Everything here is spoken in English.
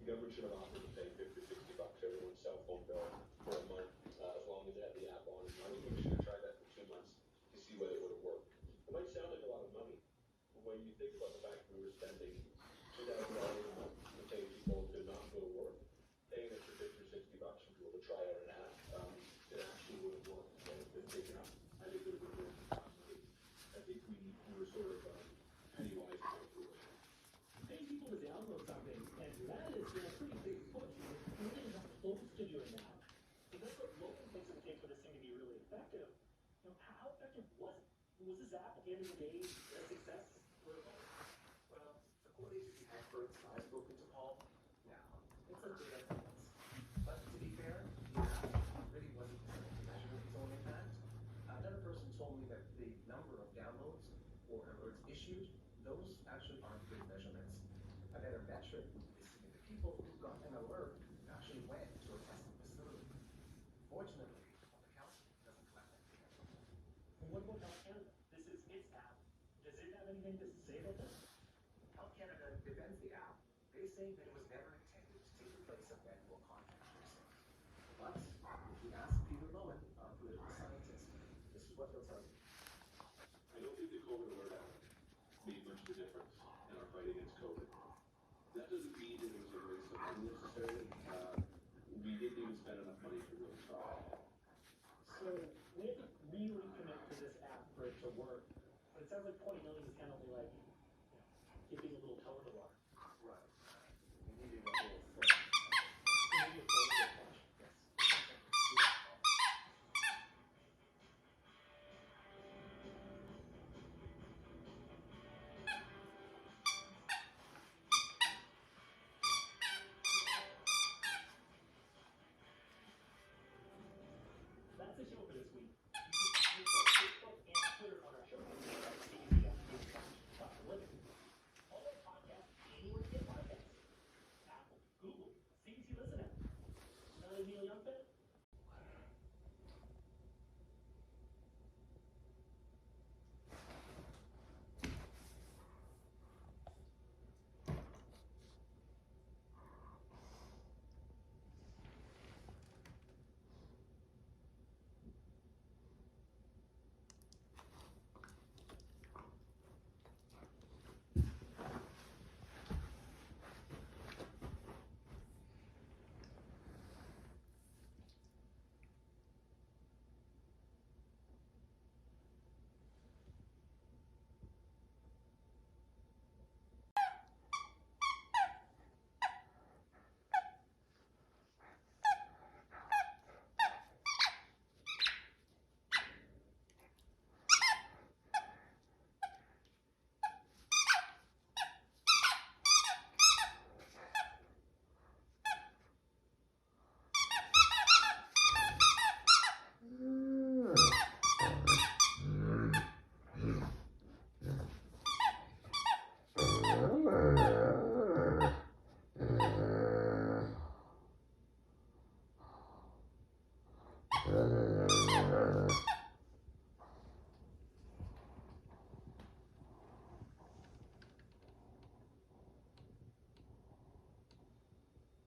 The government should have offered to pay 50 or $60 everyone's cell phone bill for a month, as long as they had the app on. I don't think we should have tried that for 2 months to see whether it would have worked. It might sound like a lot of money, but when you think about the fact that we were spending $2,000 a month to pay people to not go to work, paying them for 50 or $60 for people to try out an app, it actually would have worked and it's been taken up. I think it would have been money. I think we were sort of penny wise and pound foolish. Paying people to download something, and that is a pretty big push. We're really not close to doing that. So that's what Logan thinks it would take for this thing to be really effective. You know, how effective was it? Was this app at the end of the day a success? Well, according to the experts I've spoken to, Paul, now it's a bit of a mess. But to be fair, the app really wasn't able to measure its own impact. Another person told me that the number of downloads or alerts issued, those actually aren't good measurements. A better metric is seeing the people who got an alert actually went to a testing facility. Fortunately, the council doesn't collect that data. And what about Health Canada? This is its app. Does it have anything to say about this? Health Canada defends the app. They say that it was never intended to take the place of manual contact tracing. But if you ask Peter Lowen, our political scientist, this is what he'll tell you. I don't think the COVID alert app made much of a difference in our fight against COVID. That doesn't mean that it was a waste of money necessarily. We didn't even spend enough money to really try. So we have to really commit to this app for it to work. But it sounds like 20 million is kind of like, dipping a little toe in the water. Right. We needed a whole foot. Maybe a full foot push. Yes. That's the show for this week. You can follow Facebook and Twitter on our show. All our podcasts anywhere you get podcasts. Apple, Google, CBC Listen App. Another Neil Young fan?